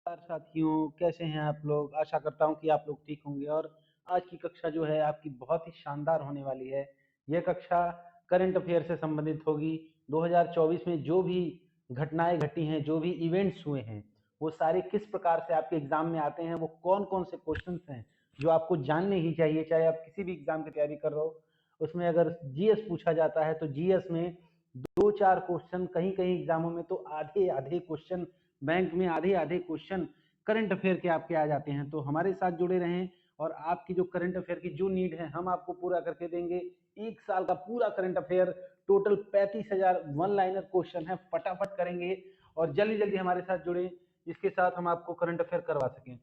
नमस्कार साथियों, कैसे हैं आप लोग? आशा करता हूँ कि आप लोग ठीक होंगे और आज की कक्षा जो है आपकी बहुत ही शानदार होने वाली है। यह कक्षा करंट अफेयर से संबंधित होगी। 2024 में जो भी घटनाएं घटी हैं, जो भी इवेंट्स हुए हैं, वो सारे किस प्रकार से आपके एग्जाम में आते हैं, वो कौन-कौन से क्वेश्चंस हैं जो आपको जानने ही चाहिए, चाहे आप किसी भी एग्जाम की तैयारी कर रहे हो। उसमें अगर जीएस पूछा जाता है तो जीएस में 2-4 क्वेश्चन, कहीं-कहीं एग्जामों में तो आधे-आधे क्वेश्चन, बैंक में आधे-आधे क्वेश्चन करंट अफेयर के आपके आ जाते हैं। तो हमारे साथ जुड़े रहें और आपकी जो करंट अफेयर की जो नीड है हम आपको पूरा करके देंगे। 1 साल का पूरा current affair, total 35,000 one liner question है, फटाफट करेंगे और जल्दी-जल्दी हमारे साथ जुड़ें, जिसके साथ हम आपको करंट अफेयर करवा सकें।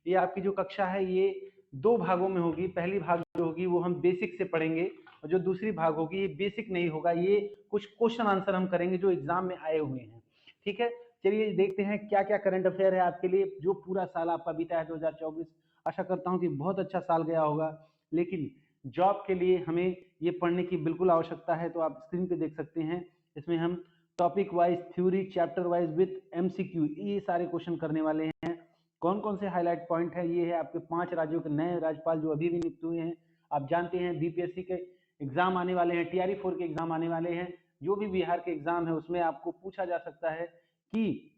ये आपकी जो कक्षा है ये 2 भागों में होगी। पहली भाग जो होगी वो हम बेसिक से पढ़ेंगे और जो दूसरी भाग होगी ये बेसिक नहीं होगा, ये कुछ क्वेश्चन आंसर हम करेंगे जो एग्जाम में आए हुए हैं। ठीक है, चलिए देखते हैं क्या क्या करंट अफेयर है आपके लिए जो पूरा साल आपका बीता है 2024। आशा करता हूं कि बहुत अच्छा साल गया होगा, लेकिन जॉब के लिए हमें ये पढ़ने की बिल्कुल आवश्यकता है। तो आप स्क्रीन पे देख सकते हैं, इसमें हम topic wise, theory, chapter wise with MCQ ये सारे क्वेश्चन करने वाले हैं। कौन कौन से हाईलाइट पॉइंट है, ये है आपके 5 राज्यों के नए राज्यपाल जो अभी भी नियुक्त हुए हैं। आप जानते हैं बीपीएससी के एग्जाम आने वाले हैं, टीआरई 4 के एग्जाम आने वाले हैं। जो भी बिहार के एग्जाम है उसमें आपको पूछा जा सकता है कि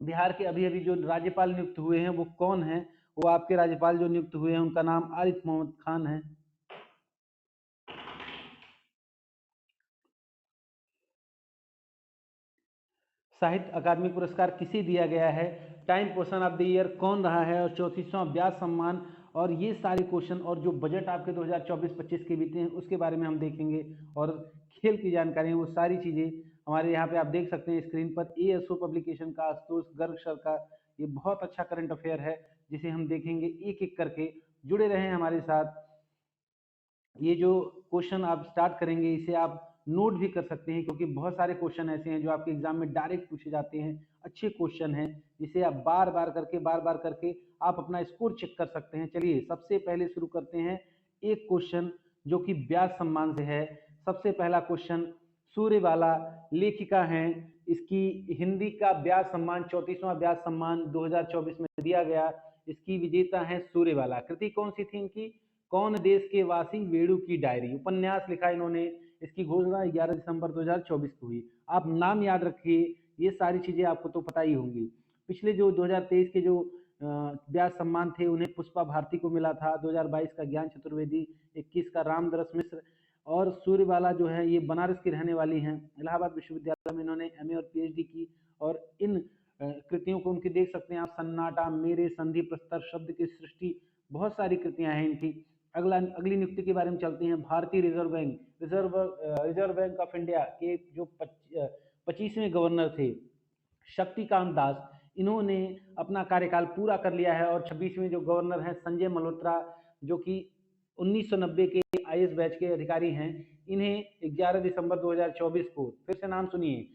बिहार के अभी अभी जो राज्यपाल नियुक्त हुए हैं वो कौन है। वो आपके राज्यपाल जो नियुक्त हुए हैं उनका नाम आरिफ मोहम्मद खान है। साहित्य अकादमी पुरस्कार किसे दिया गया है, time person of the year कौन रहा है, और 34वां व्यास सम्मान। और ये सारे क्वेश्चन और जो बजट आपके 2024-25 के बीते हैं उसके बारे में हम देखेंगे। और खेल की जानकारी वो सारी चीज़ें हमारे यहाँ पे आप देख सकते हैं स्क्रीन पर। एएसओ पब्लिकेशन का आशुतोष गर्ग सर का ये बहुत अच्छा करंट अफेयर है जिसे हम देखेंगे एक एक करके। जुड़े रहें हमारे साथ। ये जो क्वेश्चन आप स्टार्ट करेंगे इसे आप नोट भी कर सकते हैं, क्योंकि बहुत सारे क्वेश्चन ऐसे हैं जो आपके एग्जाम में डायरेक्ट पूछे जाते हैं। अच्छे क्वेश्चन हैं जिसे आप बार बार करके आप अपना स्कोर चेक कर सकते हैं। चलिए सबसे पहले शुरू करते हैं एक क्वेश्चन जो कि ब्याज सम्मान से है। सबसे पहला क्वेश्चन, सूर्यबाला लेखिका हैं, इसकी हिंदी का ब्याज सम्मान 34वां ब्याज सम्मान 2024 में दिया गया। इसकी विजेता है सूर्यबाला। कृति कौन सी थी इनकी, कौन देश के वासी वेणु की डायरी, उपन्यास लिखा इन्होंने। इसकी घोषणा 11 दिसंबर 2024 को हुई। आप नाम याद रखिए, ये सारी चीजें आपको तो पता ही होंगी। पिछले जो 2023 के जो व्यास सम्मान थे उन्हें पुष्पा भारती को मिला था। 2022 का ज्ञान चतुर्वेदी, 21 का रामदरस मिश्र। और सूर्यबाला जो है ये बनारस की रहने वाली हैं। इलाहाबाद विश्वविद्यालय में इन्होंने एमए और पीएचडी की। और इन कृतियों को उनकी देख सकते हैं आप, सन्नाटा, मेरे, संधि, प्रस्तर, शब्द की सृष्टि, बहुत सारी कृतियां हैं इनकी। अगली नियुक्ति के बारे में चलते हैं। भारतीय reserve bank, reserve bank of India के जो 25वें गवर्नर थे शक्तिकांत दास, इन्होंने अपना कार्यकाल पूरा कर लिया है। और 26वें जो गवर्नर हैं संजय मल्होत्रा, जो कि 1990 के आईएएस बैच के अधिकारी हैं। इन्हें 11 दिसंबर 2024 को, फिर से नाम सुनिए,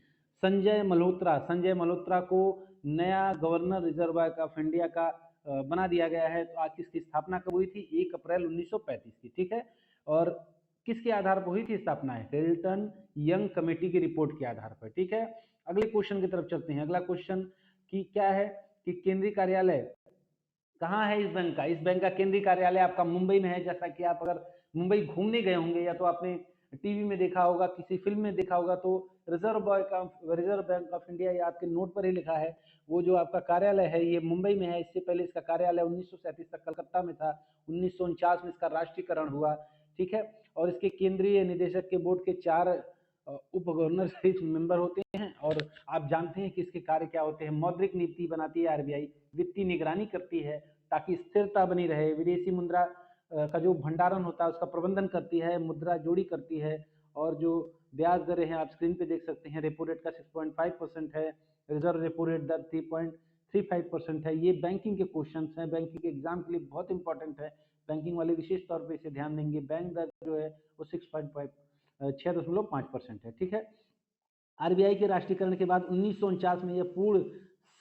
संजय मल्होत्रा को नया governor reserve bank of India का बना दिया गया है। तो आज इसकी स्थापना कब हुई थी, 1 अप्रैल 1935 की। ठीक है, और किसके आधार पर हुई थी स्थापना है, हिल्टन यंग कमेटी की रिपोर्ट के आधार पर। ठीक है, अगले क्वेश्चन की तरफ चलते हैं। अगला क्वेश्चन की क्या है कि केंद्रीय कार्यालय कहाँ है इस बैंक का। इस बैंक का केंद्रीय कार्यालय आपका मुंबई में है। जैसा कि आप अगर मुंबई घूमने गए होंगे या तो आपने टीवी में देखा होगा, किसी फिल्म में देखा होगा, तो रिजर्व बैंक ऑफ इंडिया, ये आपके नोट पर ही लिखा है। वो जो आपका कार्यालय है ये मुंबई में है। इससे पहले इसका कार्यालय 1937 तक कलकत्ता में था। 1949 में इसका राष्ट्रीयकरण हुआ। ठीक है, और इसके केंद्रीय निदेशक के बोर्ड के 4 उप गवर्नर सहित मेंबर होते हैं। और आप जानते हैं कि इसके कार्य क्या होते हैं। मौद्रिक नीति बनाती है आरबीआई, वित्तीय निगरानी करती है ताकि स्थिरता बनी रहे, विदेशी मुद्रा का जो भंडारण होता है उसका प्रबंधन करती है, मुद्रा जोड़ी करती है। और जो ब्याज दरें हैं आप स्क्रीन पे देख सकते हैं, रेपो रेट का 6.5% है, रिजर्व रेपो रेट दर 3.35% है। ये बैंकिंग के क्वेश्चन हैं, बैंकिंग के एग्जाम के लिए बहुत इंपॉर्टेंट है। बैंकिंग वाले विशेष तौर पर इसे ध्यान देंगे। बैंक दर जो है वो 6.5% है। ठीक है, आरबीआई के राष्ट्रीयकरण के बाद 1949 में यह पूर्ण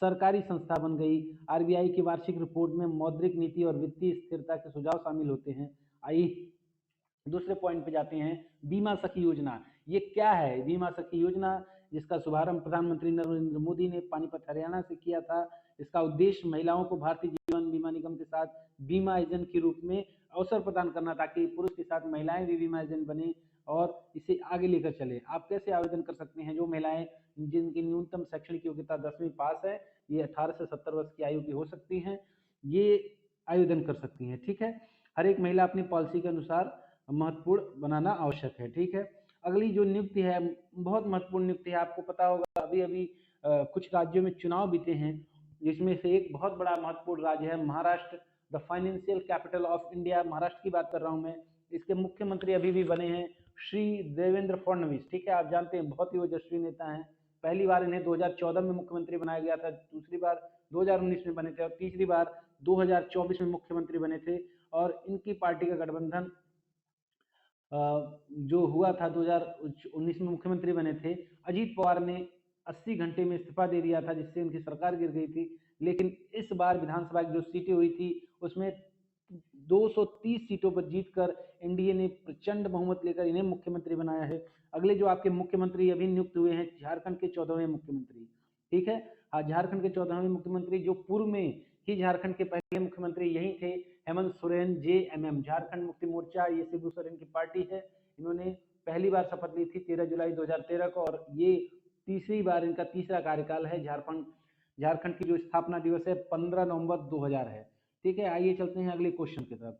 सरकारी संस्था बन गई। आरबीआई की वार्षिक रिपोर्ट में मौद्रिक नीति और वित्तीय स्थिरता के सुझाव शामिल होते हैं। आइए दूसरे पॉइंट पे जाते हैं, बीमा सखी योजना। ये क्या है बीमा सखी योजना, जिसका शुभारंभ प्रधानमंत्री नरेंद्र मोदी ने पानीपत हरियाणा से किया था। इसका उद्देश्य महिलाओं को भारतीय जीवन बीमा निगम के साथ बीमा एजेंट के रूप में अवसर प्रदान करना, ताकि पुरुष के साथ महिलाएं भी बीमा एजेंट बने और इसे आगे लेकर चले। आप कैसे आवेदन कर सकते हैं? जो महिलाएं जिनकी न्यूनतम शैक्षणिक योग्यता 10वीं पास है, ये 18 से 70 वर्ष की आयु की हो सकती हैं, ये आवेदन कर सकती हैं। ठीक है, हर एक महिला अपनी पॉलिसी के अनुसार महत्वपूर्ण बनाना आवश्यक है। ठीक है, अगली जो नियुक्ति है बहुत महत्वपूर्ण नियुक्ति है। आपको पता होगा अभी अभी कुछ राज्यों में चुनाव बीते हैं, जिसमें से एक बहुत बड़ा महत्वपूर्ण राज्य है Maharashtra, the financial capital of India. Maharashtra की बात कर रहा हूं मैं। इसके मुख्यमंत्री अभी भी बने हैं श्री देवेंद्र फडणवीस। ठीक है, आप जानते हैं बहुत ही ओजस्वी नेता हैं। पहली बार इन्हें 2014 में मुख्यमंत्री बनाया गया था, दूसरी बार 2019 में बने थे और तीसरी बार 2024 में मुख्यमंत्री बने थे। और इनकी पार्टी का गठबंधन जो हुआ था 2019 में मुख्यमंत्री बने थे। अजीत पवार ने 80 घंटे में इस्तीफा दे दिया था, जिससे उनकी सरकार गिर गई थी। लेकिन इस बार विधानसभा की जो सीटें हुई थी उसमें 230 सीटों पर जीतकर एनडीए ने प्रचंड बहुमत लेकर इन्हें मुख्यमंत्री बनाया है। अगले जो आपके मुख्यमंत्री अभी नियुक्त हुए हैं, झारखंड के 14वें मुख्यमंत्री। ठीक है, झारखंड के 14वें मुख्यमंत्री, जो पूर्व में ही झारखंड के पहले मुख्यमंत्री यही थे, हेमंत सोरेन जेएमएम, झारखंड मुक्ति मोर्चा, ये शिबू सोरेन की पार्टी है। इन्होंने पहली बार शपथ ली थी 13 जुलाई 2013 को और ये तीसरी बार इनका तीसरा कार्यकाल है। झारखंड की जो स्थापना दिवस है 15 नवंबर 2000 है। ठीक है, आइए चलते हैं अगले क्वेश्चन की तरफ।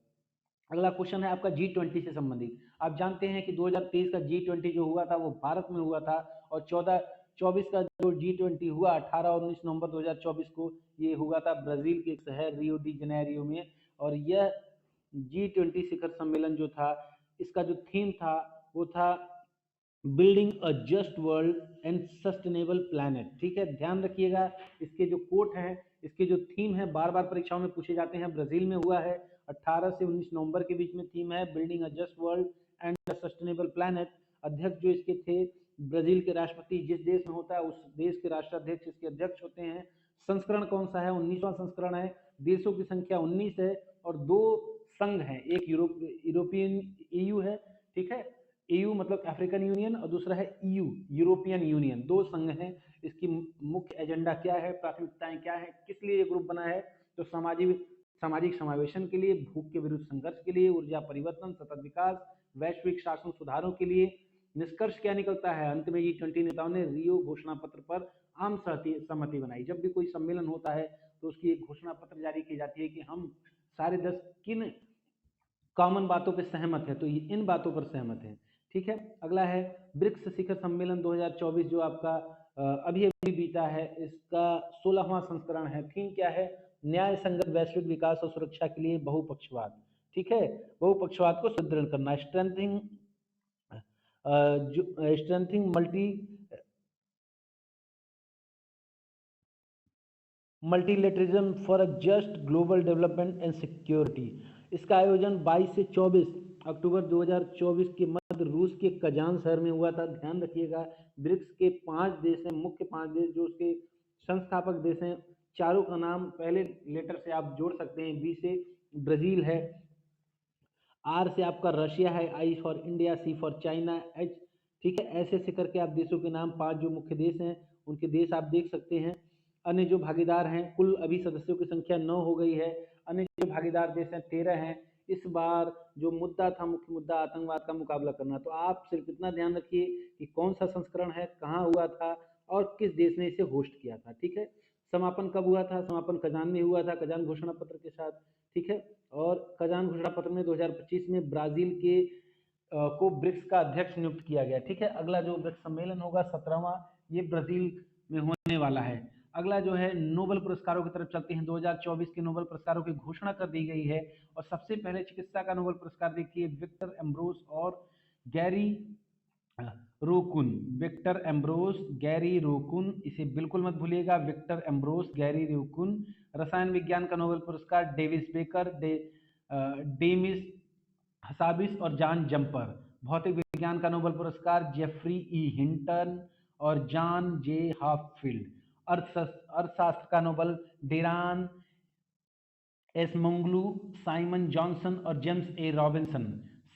अगला क्वेश्चन है आपका G20 से संबंधित। आप जानते हैं कि 2023 का G20 जो हुआ था वो भारत में हुआ था और 24 का जो G20 हुआ 18 और 19 नवंबर 2024 को, ये हुआ था ब्राजील के एक शहर रियो डी जनेरियो में। और यह G20 शिखर सम्मेलन जो था, इसका जो थीम था वो था building a just world and sustainable planet. ठीक है, ध्यान रखिएगा इसके जो कोट हैं, इसके जो थीम है, बार बार परीक्षाओं में पूछे जाते हैं। ब्राजील में हुआ है, 18 से 19 नवंबर के बीच में थीम है building a just world and sustainable planet. अध्यक्ष जो इसके थे ब्राजील के राष्ट्रपति, जिस देश में होता है उस देश के राष्ट्राध्यक्ष इसके अध्यक्ष होते हैं। संस्करण कौन सा है? 19वां संस्करण है। देशों की संख्या 19 है और 2 संघ हैं, एक यूरोपियन ईयू है। ठीक है, ईयू मतलब अफ्रीकन यूनियन और दूसरा है ईयू यूरोपियन यूनियन, 2 संघ हैं। इसकी मुख्य एजेंडा क्या है, प्राथमिकताएं क्या है, किस लिए ये ग्रुप बना है? तो सामाजिक समावेशन के लिए, भूख के विरुद्ध संघर्ष के लिए, ऊर्जा परिवर्तन, सतत विकास, वैश्विक शासन सुधारों के लिए। निष्कर्ष क्या निकलता है? अंत में G20 नेताओं ने रियो घोषणा पत्र पर आम सहमति बनाई। जब भी कोई सम्मेलन होता है तो उसकी एक घोषणा पत्र जारी की जाती है कि हम सारे 10 किन कॉमन बातों पर सहमत है, तो इन बातों पर सहमत है। ठीक है, अगला है ब्रिक्स शिखर सम्मेलन 2024 जो आपका अभी अभी बीता है, इसका 16वां संस्करण है। थीम क्या है? न्याय संगत वैश्विक विकास और सुरक्षा के लिए बहुपक्षवाद। ठीक है, बहुपक्षवाद को सुदृढ़ करना, strengthening multilateralism for a just global development and security. इसका आयोजन 22 से 24 अक्टूबर 2024 के मध्य रूस के कजान शहर में हुआ था। ध्यान रखिएगा, ब्रिक्स के 5 देश हैं, मुख्य 5 देश जो उसके संस्थापक देश हैं। चारों का नाम पहले लेटर से आप जोड़ सकते हैं। बी से ब्राजील है, आर से आपका रशिया है, I for India, C for China, H. ठीक है, ऐसे ऐसे करके आप देशों के नाम 5 जो मुख्य देश हैं उनके देश आप देख सकते हैं। अन्य जो भागीदार हैं, कुल अभी सदस्यों की संख्या 9 हो गई है। अन्य जो भागीदार देश हैं 13 हैं। इस बार जो मुद्दा था, मुख्य मुद्दा आतंकवाद का मुकाबला करना। तो आप सिर्फ इतना ध्यान रखिए कि कौन सा संस्करण है, कहाँ हुआ था और किस देश ने इसे होस्ट किया था। ठीक है, समापन कब हुआ था? समापन कजान में हुआ था, कजान घोषणा पत्र के साथ। ठीक है, और कजान घोषणा पत्र में 2025 में ब्राजील के को ब्रिक्स का अध्यक्ष नियुक्त किया गया। ठीक है, अगला जो ब्रिक्स सम्मेलन होगा 17वां, ये ब्राजील में होने वाला है। अगला जो है नोबेल पुरस्कारों की तरफ चलते हैं। 2024 के नोबेल पुरस्कारों की घोषणा कर दी गई है और सबसे पहले चिकित्सा का नोबेल पुरस्कार देखिए विक्टर एम्ब्रोस और गैरी रोकुन। विक्टर एम्ब्रोस, गैरी रोकुन, इसे बिल्कुल मत भूलिएगा, विक्टर एम्ब्रोस, गैरी रोकुन। रसायन विज्ञान का नोबेल पुरस्कार डेविस बेकर, डेमिस हसाबिस और जॉन जंपर। भौतिक विज्ञान का नोबेल पुरस्कार जेफरी ई हिंटन और जॉन जे हाफील्ड। अर्थशास्त्र का Nobel Daron Acemoglu, Simon Johnson और जेम्स ए रॉबिन्सन।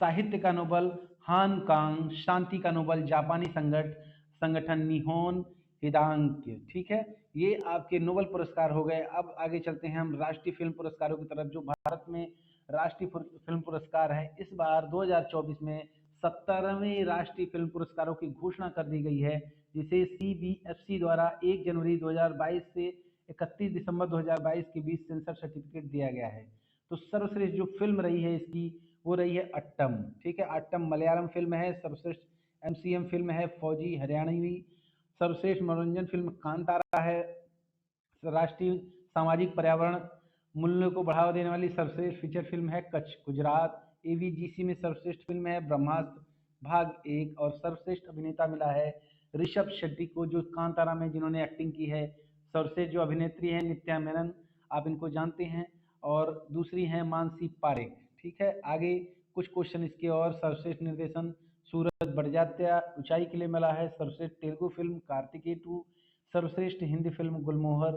साहित्य का नोबेल हान कांग। शांति का नोबेल जापानी संगठन निहोन हिदांक्य। ठीक है, ये आपके नोबेल पुरस्कार हो गए। अब आगे चलते हैं हम राष्ट्रीय फिल्म पुरस्कारों की तरफ। जो भारत में राष्ट्रीय फिल्म पुरस्कार है, इस बार 2024 में 17वें राष्ट्रीय फिल्म पुरस्कारों की घोषणा कर दी गई है, जिसे CBFC द्वारा 1 जनवरी 2022 से 31 दिसंबर 2022 के बीच सेंसर सर्टिफिकेट दिया गया है। तो सर्वश्रेष्ठ जो फिल्म रही है इसकी, वो रही है अट्टम। ठीक है, अट्टम मलयालम फिल्म है। सर्वश्रेष्ठ MCM फिल्म है फौजी हरियाणवी। सर्वश्रेष्ठ मनोरंजन फिल्म कांतारा है। राष्ट्रीय सामाजिक पर्यावरण मूल्यों को बढ़ावा देने वाली सर्वश्रेष्ठ फीचर फिल्म है कच्छ गुजरात। AVGC में सर्वश्रेष्ठ फिल्म है ब्रह्मास्त्र भाग 1 और सर्वश्रेष्ठ अभिनेता मिला है ऋषभ शेट्टी को, जो कांतारा में जिन्होंने एक्टिंग की है। सर्वश्रेष्ठ जो अभिनेत्री है नित्या मेनन, आप इनको जानते हैं, और दूसरी हैं मानसी पारेख। ठीक है, आगे कुछ क्वेश्चन इसके और। सर्वश्रेष्ठ निर्देशन सूरज बड़जात्या ऊंचाई के लिए मिला है। सर्वश्रेष्ठ तेलुगु फिल्म कार्तिकेय 2। सर्वश्रेष्ठ हिंदी फिल्म गुलमोहर।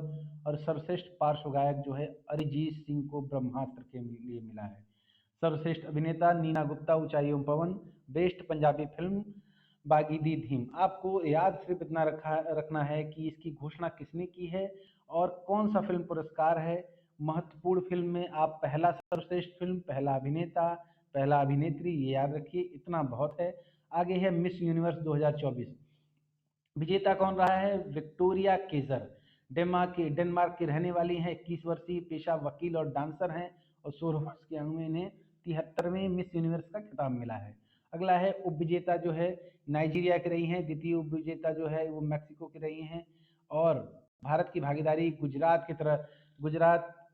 और सर्वश्रेष्ठ पार्श्व गायक जो है अरिजीत सिंह को ब्रह्मास्त्र के लिए मिला है। सर्वश्रेष्ठ अभिनेता नीना गुप्ता ऊंचाई एवं पवन। बेस्ट पंजाबी फिल्म बागी दी धीम। आपको याद सिर्फ इतना रखना है कि इसकी घोषणा किसने की है और कौन सा फिल्म पुरस्कार है। महत्वपूर्ण फिल्म में आप पहला सर्वश्रेष्ठ फिल्म, पहला अभिनेता, पहला अभिनेत्री, ये याद रखिए, इतना बहुत है। आगे है मिस यूनिवर्स 2024। विजेता कौन रहा है? Victoria Kjær. डेनमार्क की रहने वाली हैं, 21 वर्षीय, पेशा वकील और डांसर हैं, और 16 वर्ष की उम्र में इन्हें 73वें मिस यूनिवर्स का खिताब मिला है। अगला है उपविजेता जो है नाइजीरिया की रही हैं। द्वितीय उपविजेता जो है वो मैक्सिको की रही हैं। और भारत की भागीदारी गुजरात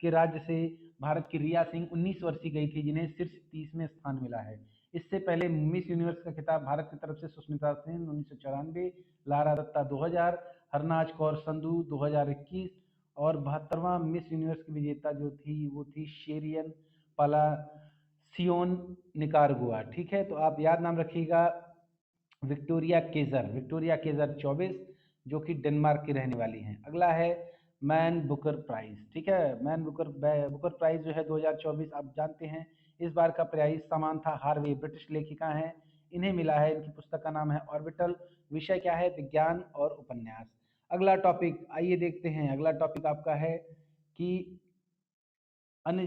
के राज्य से भारत की रिया सिंह 19 वर्षीय गई थी, जिन्हें शीर्ष 30 में स्थान मिला है। इससे पहले मिस यूनिवर्स का खिताब भारत की तरफ से सुष्मिता सेन 1994, लारा दत्ता 2000, हरनाज कौर संधू 2021, और 72वां मिस यूनिवर्स की विजेता जो थी वो थी शेरियन पलासियोन निकारागुआ। ठीक है, तो आप याद नाम रखिएगा विक्टोरिया केजर 24, जो कि डेनमार्क की रहने वाली हैं। अगला है मैन बुकर प्राइज। ठीक है, बुकर प्राइज जो है 2024, आप जानते हैं इस बार का प्राइज समांथा हार्वे ब्रिटिश लेखिका हैं, इन्हें मिला है। इनकी पुस्तक का नाम है ऑर्बिटल। विषय क्या है? विज्ञान और उपन्यास। अगला टॉपिक आइए देखते हैं। अगला टॉपिक आपका है कि अन्य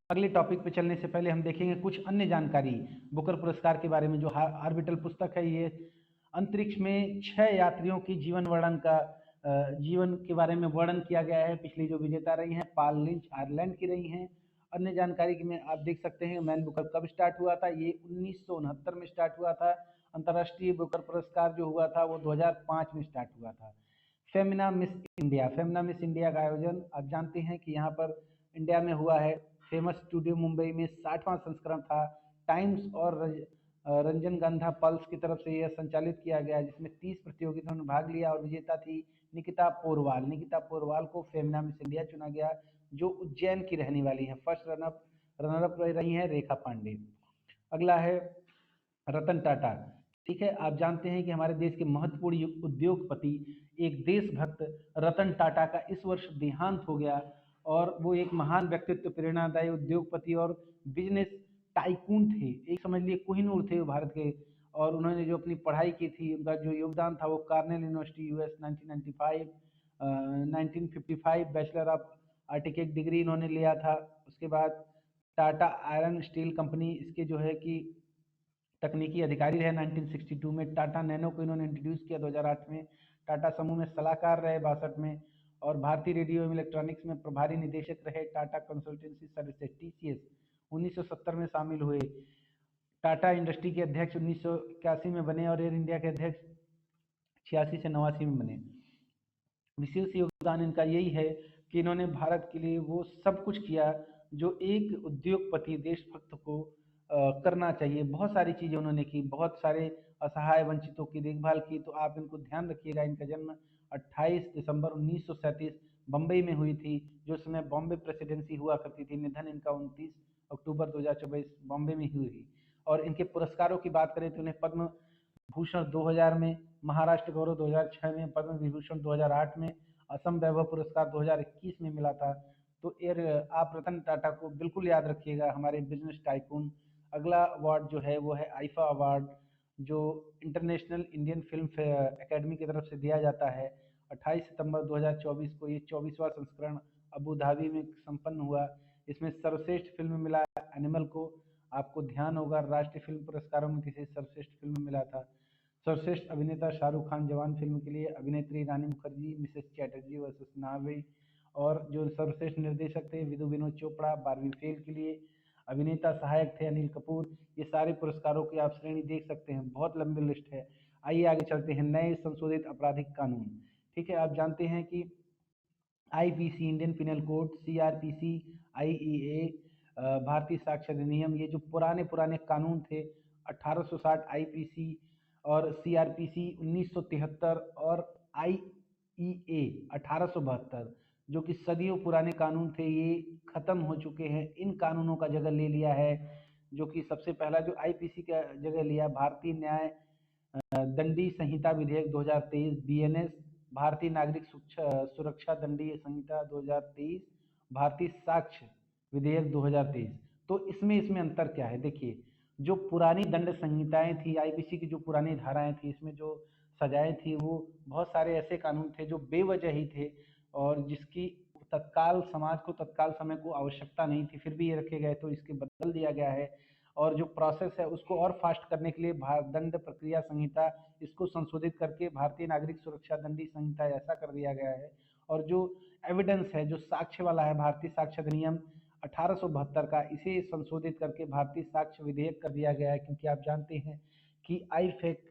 अगले टॉपिक पे चलने से पहले हम देखेंगे कुछ अन्य जानकारी बुकर पुरस्कार के बारे में। जो ऑर्बिटल पुस्तक है, ये अंतरिक्ष में 6 यात्रियों की जीवन के बारे में वर्णन किया गया है। पिछली जो विजेता रही हैं पाल लिंच आयरलैंड की रही हैं। अन्य जानकारी की में आप देख सकते हैं मैन बुकर कब स्टार्ट हुआ था। ये 1969 में स्टार्ट हुआ था। अंतर्राष्ट्रीय बुकर पुरस्कार जो हुआ था वो 2005 में स्टार्ट हुआ था। फेमिना मिस इंडिया का आयोजन आप जानते हैं कि यहाँ पर इंडिया में हुआ है। फेमस स्टूडियो मुंबई में 60वां संस्करण था। टाइम्स और रंजन गंधा पल्स की तरफ से यह संचालित किया गया, जिसमें 30 प्रतियोगिताओं ने भाग लिया, और विजेता थी निकिता पोरवाल को फेमिना मिस इंडिया चुना गया, जो उज्जैन की रहने वाली हैं। फर्स्ट रनर अप रही हैं रेखा पांडे। अगला है रतन टाटा। ठीक है, आप जानते हैं कि हमारे देश के महत्वपूर्ण उद्योगपति, एक देशभक्त रतन टाटा का इस वर्ष देहांत हो गया, और वो एक महान व्यक्तित्व, प्रेरणादायी उद्योगपति और बिजनेस टाइकून थे। एक समझ लिए कोहिनूर थे वो भारत के। और उन्होंने जो अपनी पढ़ाई की थी, उनका जो योगदान था वो Cornell University US 1955 bachelor of आर्टिकेट डिग्री इन्होंने लिया था। उसके बाद टाटा आयरन स्टील कंपनी, इसके जो है कि तकनीकी अधिकारी रहे। 1962 में टाटा नैनो को इन्होंने इंट्रोड्यूस किया। 2008 में टाटा समूह में सलाहकार रहे। 62 में और भारतीय रेडियो एवं इलेक्ट्रॉनिक्स में प्रभारी निदेशक रहे। टाटा कंसल्टेंसी सर्विसेज TCS 1970 में शामिल हुए। टाटा इंडस्ट्री के अध्यक्ष 1981 में बने, और एयर इंडिया के अध्यक्ष 86 से 89 में बने। विशेष योगदान इनका यही है कि इन्होंने भारत के लिए वो सब कुछ किया जो एक उद्योगपति देशभक्त को करना चाहिए। बहुत सारी चीज़ें उन्होंने की, बहुत सारे असहाय वंचितों की देखभाल की। तो आप इनको ध्यान रखिएगा। इनका जन्म 28 दिसंबर 1937 बम्बई में हुई थी, जो समय बॉम्बे प्रेसिडेंसी हुआ करती थी। निधन इनका 29 अक्टूबर 2024 बॉम्बे में हुई। और इनके पुरस्कारों की बात करें तो उन्हें पद्म भूषण 2000 में, महाराष्ट्र गौरव 2006 में, पद्म विभूषण 2008 में, असम वैभव पुरस्कार 2021 में मिला था। तो आप रतन टाटा को बिल्कुल याद रखिएगा, हमारे बिजनेस टाइकून। अगला अवार्ड जो है वो है आईफा अवार्ड जो इंटरनेशनल इंडियन फिल्म एकेडमी की तरफ से दिया जाता है। 28 सितंबर 2024 को ये 24वां संस्करण अबू धाबी में संपन्न हुआ। इसमें सर्वश्रेष्ठ फिल्म मिला एनिमल को। आपको ध्यान होगा राष्ट्रीय फिल्म पुरस्कारों में किसे सर्वश्रेष्ठ फिल्म मिला था। सर्वश्रेष्ठ अभिनेता शाहरुख खान जवान फिल्म के लिए, अभिनेत्री Rani Mukherjee Mrs Chatterjee versus Norway, और जो सर्वश्रेष्ठ निर्देशक थे विदु विनोद चोपड़ा 12वीं फेल के लिए, अभिनेता सहायक थे अनिल कपूर। ये सारे पुरस्कारों की आप श्रेणी देख सकते हैं, बहुत लंबी लिस्ट है। आइए आगे चलते हैं। नए संशोधित आपराधिक कानून। ठीक है, आप जानते हैं कि IPC Indian penal code, CrPC, IEA, भारतीय साक्ष्य अधिनियम, ये जो पुराने पुराने कानून थे 1860 आईपीसी और सीआरपीसी 1973 और आईईए 1872, जो कि सदियों पुराने कानून थे, ये खत्म हो चुके हैं। इन कानूनों का जगह ले लिया है, जो कि सबसे पहला जो आईपीसी का जगह लिया, भारतीय न्याय दंडी संहिता विधेयक 2023 बीएनएस, भारतीय नागरिक सुरक्षा दंडीय संहिता 2023, भारतीय साक्ष्य विधेयक 2023। तो इसमें अंतर क्या है? देखिए, जो पुरानी दंड संहिताएं थी, आईपीसी की जो पुरानी धाराएं थी, इसमें जो सजाएं थी, वो बहुत सारे ऐसे कानून थे जो बेवजह ही थे और जिसकी तत्काल समाज को तत्काल समय को आवश्यकता नहीं थी, फिर भी ये रखे गए, तो इसके बदल दिया गया है। और जो प्रोसेस है उसको और फास्ट करने के लिए दंड प्रक्रिया संहिता, इसको संशोधित करके भारतीय नागरिक सुरक्षा दंडी संहिता ऐसा कर दिया गया है। और जो एविडेंस है, जो साक्ष्य वाला है, भारतीय साक्ष्य अधिनियम 1872 का, इसे संशोधित करके भारतीय साक्ष्य विधेयक कर दिया गया है। क्योंकि आप जानते हैं कि आई फेक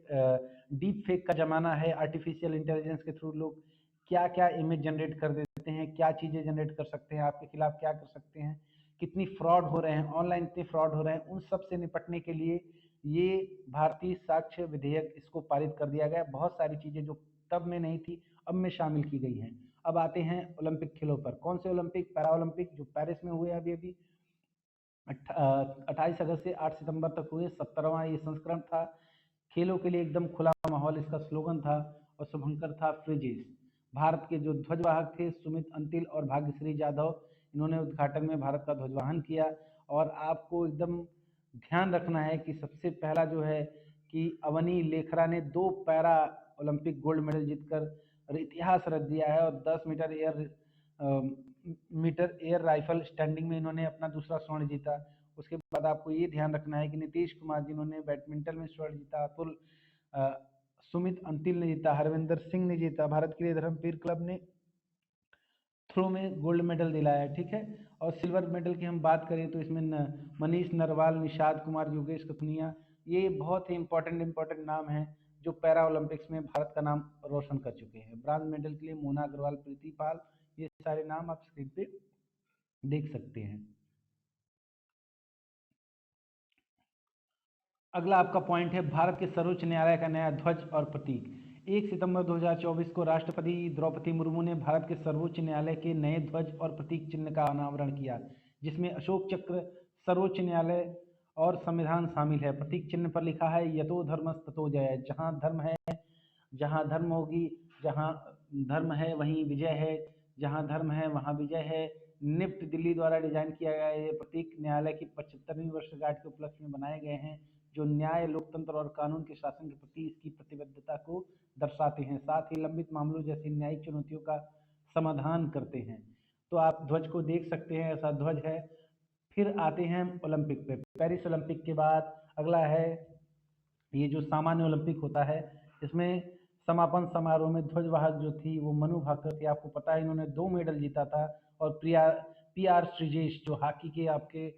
डीप फेक का जमाना है। आर्टिफिशियल इंटेलिजेंस के थ्रू लोग क्या क्या इमेज जनरेट कर देते हैं, क्या चीजें जनरेट कर सकते हैं, आपके खिलाफ क्या कर सकते हैं, कितनी फ्रॉड हो रहे हैं ऑनलाइन, इतने फ्रॉड हो रहे हैं, उन सब से निपटने के लिए ये भारतीय साक्ष्य विधेयक इसको पारित कर दिया गया। बहुत सारी चीजें जो तब में नहीं थी अब में शामिल की गई हैं। अब आते हैं ओलंपिक खेलों पर। कौन से ओलंपिक? पैरा ओलंपिक जो पेरिस में हुए अभी अभी 28 अगस्त से 8 सितंबर तक हुए। 17वां ये संस्करण था। खेलों के लिए एकदम खुला माहौल इसका स्लोगन था और शुभंकर था फ्रिजेस। भारत के जो ध्वजवाहक थे सुमित अंतिल और भाग्यश्री जाधव, इन्होंने उद्घाटन में भारत का ध्वजवाहन किया। और आपको एकदम ध्यान रखना है कि सबसे पहला जो है कि अवनी लेखरा ने 2 पैरा ओलंपिक गोल्ड मेडल जीतकर इतिहास रच दिया है। और 10 मीटर एयर राइफल स्टैंडिंग में इन्होंने अपना दूसरा स्वर्ण जीता। उसके बाद आपको ये ध्यान रखना है कि नीतीश कुमार जिन्होंने बैडमिंटन में स्वर्ण जीता, अतुल सुमित अंतिल ने जीता, हरविंदर सिंह ने जीता। भारत के लिए धर्मवीर क्लब ने थ्रो में गोल्ड मेडल दिलाया। ठीक है, और सिल्वर मेडल की हम बात करें तो इसमें मनीष नरवाल, निषाद कुमार, योगेश कथुनिया, ये बहुत ही इंपॉर्टेंट नाम हैं जो पैरा ओलंपिक्स में भारत का नाम रोशन कर चुके हैं। ब्रांज मेडल के लिए मोना अग्रवाल, प्रीति पाल, ये सारे नाम आप स्क्रीन पे देख सकते हैं। अगला आपका पॉइंट है भारत के सर्वोच्च न्यायालय का नया ध्वज और प्रतीक। 1 सितंबर 2024 को राष्ट्रपति द्रौपदी मुर्मू ने भारत के सर्वोच्च न्यायालय के नए ध्वज और प्रतीक चिन्ह का अनावरण किया, जिसमें अशोक चक्र, सर्वोच्च न्यायालय और संविधान शामिल है। प्रतीक चिन्ह पर लिखा है यतो धर्मस् ततो जयः। जहाँ धर्म है, जहाँ धर्म होगी, जहाँ धर्म है वहीं विजय है, जहाँ धर्म है वहाँ विजय है। निफ्ट दिल्ली द्वारा डिजाइन किया गया ये प्रतीक न्यायालय की 75वीं वर्षगांठ के उपलक्ष्य में बनाए गए हैं, जो न्याय, लोकतंत्र और कानून के शासन के प्रति इसकी प्रतिबद्धता को दर्शाते हैं। साथ ही लंबित मामलों जैसी न्यायिक चुनौतियों का समाधान करते हैं। तो आप ध्वज को देख सकते हैं, ऐसा ध्वज है। फिर आते हैं ओलंपिक पे। पेरिस ओलंपिक के बाद अगला है ये जो सामान्य ओलंपिक होता है, इसमें समापन समारोह में ध्वजवाहक जो थी वो मनु भाकर थी। आपको पता है इन्होंने 2 मेडल जीता था। और पी आर श्रीजेश जो हॉकी के आपके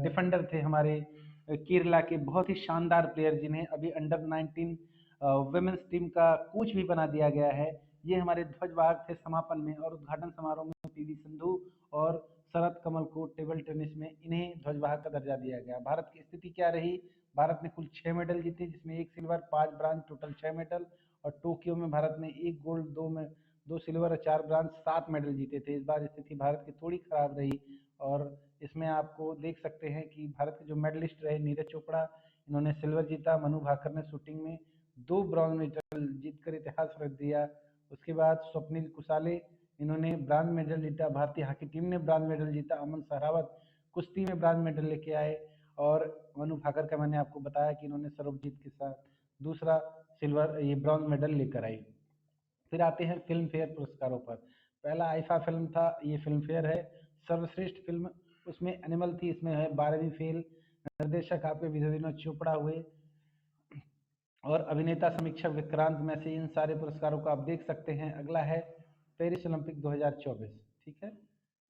डिफेंडर थे हमारे केरला के, बहुत ही शानदार प्लेयर, जिन्हें अभी अंडर-19 वुमेन्स टीम का कोच भी बना दिया गया है, ये हमारे ध्वजवाहक थे समापन में। और उद्घाटन समारोह में पीवी सिंधु और शरत कमल को टेबल टेनिस में इन्हें ध्वजवाहक का दर्जा दिया गया। भारत की स्थिति क्या रही? भारत ने कुल 6 मेडल जीते, जिसमें 1 सिल्वर, 5 ब्रांज, टोटल 6 मेडल। और टोक्यो में भारत ने 1 गोल्ड, 2 सिल्वर और 4 ब्रांज, 7 मेडल जीते थे। इस बार स्थिति भारत की थोड़ी खराब रही। और इसमें आपको देख सकते हैं कि भारत के जो मेडलिस्ट रहे, नीरज चोपड़ा, इन्होंने सिल्वर जीता। मनु भाकर ने शूटिंग में 2 ब्रॉन्ज मेडल जीतकर इतिहास रच दिया। उसके बाद स्वप्निल कुसाले, इन्होंने ब्रांज मेडल जीता। भारतीय हॉकी टीम ने ब्रांज मेडल जीता। अमन सहरावत कुश्ती में ब्रांज मेडल लेके आए। और मनु भाकर का मैंने आपको बताया कि इन्होंने सर्वजीत के साथ दूसरा सिल्वर ये ब्रॉन्ज मेडल लेकर आई। फिर आते हैं फिल्म फेयर पुरस्कारों पर। पहला आईफा फिल्म था, ये फिल्म फेयर है। सर्वश्रेष्ठ फिल्म उसमें एनिमल थी, इसमें है 12वीं फेल। निर्देशक आपके विजय विनोद चोपड़ा हुए और अभिनेता समीक्षक विक्रांत मैसी। इन सारे पुरस्कारों को आप देख सकते हैं। अगला है पेरिस ओलंपिक 2024। ठीक है,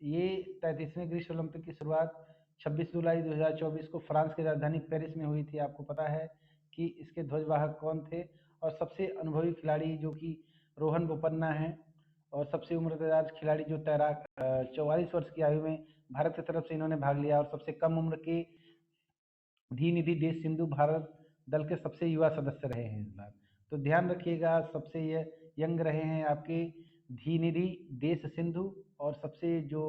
ये 33वें ग्रीष्म ओलंपिक की शुरुआत 26 जुलाई 2024 को फ्रांस की राजधानी पेरिस में हुई थी। आपको पता है कि इसके ध्वजवाहक कौन थे, और सबसे अनुभवी खिलाड़ी जो कि रोहन बोपन्ना है, और सबसे उम्रदराज खिलाड़ी जो तैराक 44 वर्ष की आयु में भारत की तरफ से इन्होंने भाग लिया, और सबसे कम उम्र के धीनिधि देश सिंधु भारत दल के सबसे युवा सदस्य रहे हैं इस बार। तो ध्यान रखिएगा, सबसे ये यंग रहे हैं आपके धीनिधि देश सिंधु, और सबसे जो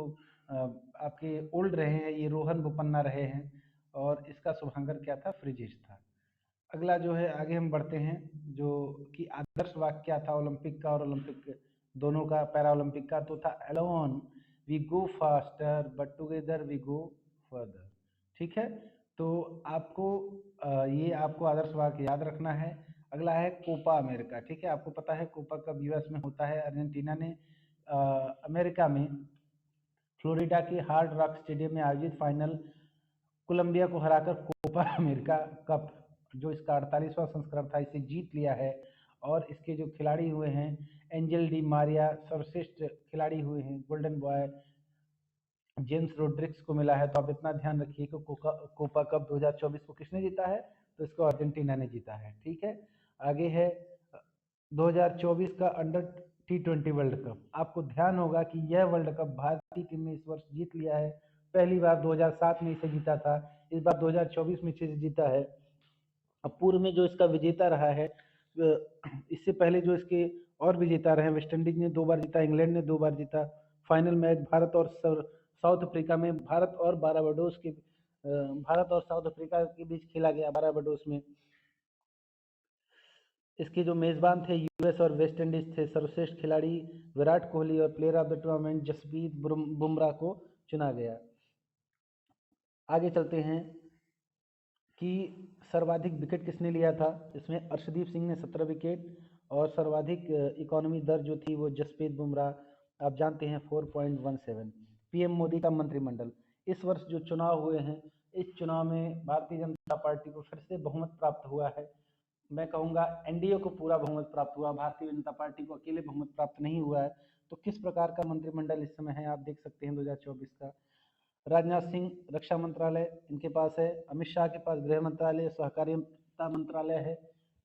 आपके ओल्ड रहे हैं ये रोहन बोपन्ना रहे हैं, और इसका शुभांकर क्या था, फ्रिजिश था। अगला जो है, आगे हम बढ़ते हैं, जो कि आदर्श वाक्य क्या था ओलंपिक का और ओलंपिक दोनों का, पैरा ओलंपिक का, तो था alone we go faster but together we go further. ठीक है, तो आपको ये आपको आदर्श वाक्य याद रखना है। अगला है कोपा अमेरिका। ठीक है, आपको पता है कोपा कब यूएस में होता है। अर्जेंटीना ने अमेरिका में फ्लोरिडा के हार्ड रॉक स्टेडियम में आयोजित फाइनल कोलंबिया को हराकर कोपा अमेरिका कप, जो इसका 48वां संस्करण था, इसे जीत लिया है। और इसके जो खिलाड़ी हुए हैं, एंजल डी मारिया सर्वश्रेष्ठ खिलाड़ी हुए हैं, गोल्डन बॉय जेम्स रोड्रिक्स को मिला है। तो आप इतना ध्यान रखिए कि कोपा कप 2024 को किसने जीता है, तो इसको अर्जेंटीना ने जीता है। ठीक है, आगे है 2024 का अंडर T20 वर्ल्ड कप। आपको ध्यान होगा कि यह वर्ल्ड कप भारतीय टीम ने इस वर्ष जीत लिया है। पहली बार 2007 में इसे जीता था, इस बार 2024 में इसे जीता है। अब पूर्व में जो इसका विजेता रहा है, इससे पहले जो इसके और विजेता रहे, वेस्ट इंडीज ने 2 बार जीता, इंग्लैंड ने 2 बार जीता। फाइनल मैच भारत और साउथ अफ्रीका में, भारत और साउथ अफ्रीका के बीच खेला गया बारबाडोस में। इसके जो मेजबान थे यूएस और वेस्ट इंडीज थे। सर्वश्रेष्ठ खिलाड़ी विराट कोहली और player of the tournament Jasprit Bumrah को चुना गया। आगे चलते हैं कि सर्वाधिक विकेट किसने लिया था। इसमें अर्शदीप सिंह ने 17 विकेट, और सर्वाधिक इकोनॉमी दर जो थी वो जसप्रीत बुमराह, आप जानते हैं 4.17। पीएम मोदी का मंत्रिमंडल। इस वर्ष जो चुनाव हुए हैं, इस चुनाव में भारतीय जनता पार्टी को फिर से बहुमत प्राप्त हुआ है। मैं कहूँगा एनडीए को पूरा बहुमत प्राप्त हुआ, भारतीय जनता पार्टी को अकेले बहुमत प्राप्त नहीं हुआ है। तो किस प्रकार का मंत्रिमंडल इस समय है, आप देख सकते हैं 2024 का। राजनाथ सिंह रक्षा मंत्रालय इनके पास है, अमित शाह के पास गृह मंत्रालय, सहकारिता मंत्रालय है।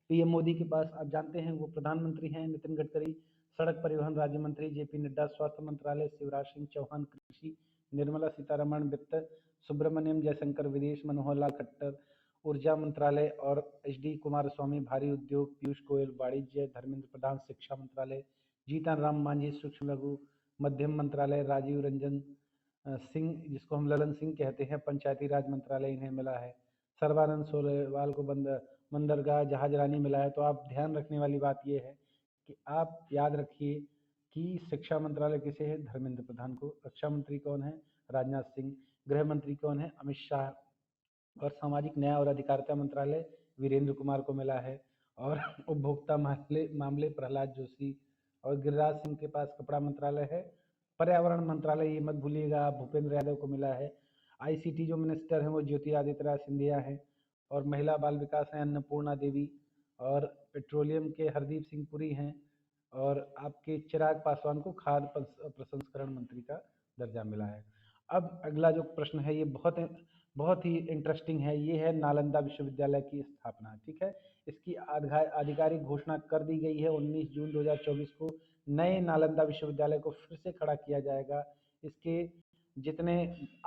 पीएम मोदी के पास आप जानते हैं वो प्रधानमंत्री हैं, नितिन गडकरी सड़क परिवहन राज्य मंत्री, जेपी नड्डा स्वास्थ्य मंत्रालय, शिवराज सिंह चौहान कृषि, निर्मला सीतारमण वित्त, सुब्रमण्यम जयशंकर विदेश, मनोहर लाल खट्टर ऊर्जा मंत्रालय, और एच डी कुमारस्वामी भारी उद्योग, पीयूष गोयल वाणिज्य, धर्मेंद्र प्रधान शिक्षा मंत्रालय, जीतन राम मांझी सूक्ष्म लघु मध्यम मंत्रालय, राजीव रंजन सिंह जिसको हम ललन सिंह कहते हैं पंचायती राज मंत्रालय इन्हें मिला है। सर्बानंद सोनोवाल को बंदरगाह जहाजरानी मिला है। तो आप ध्यान रखने वाली बात यह है कि आप याद रखिए कि शिक्षा मंत्रालय किसे है, धर्मेंद्र प्रधान को। रक्षा मंत्री कौन है, राजनाथ सिंह। गृह मंत्री कौन है, अमित शाह। और सामाजिक न्याय और अधिकारिता मंत्रालय वीरेंद्र कुमार को मिला है। और उपभोक्ता मामले प्रहलाद जोशी। और गिरिराज सिंह के पास कपड़ा मंत्रालय है। पर्यावरण मंत्रालय ये मत भूलिएगा, भूपेंद्र यादव को मिला है। आईसीटी जो मिनिस्टर हैं वो ज्योति आदित्य सिंधिया है। और महिला बाल विकास है अन्नपूर्णा देवी। और पेट्रोलियम के हरदीप सिंह पुरी हैं। और आपके चिराग पासवान को खाद्य प्रसंस्करण मंत्री का दर्जा मिला है। अब अगला जो प्रश्न है ये बहुत ही इंटरेस्टिंग है, ये है नालंदा विश्वविद्यालय की स्थापना। ठीक है, इसकी आधिकारिक घोषणा कर दी गई है 19 जून 2024 को। नए नालंदा विश्वविद्यालय को फिर से खड़ा किया जाएगा। इसके जितने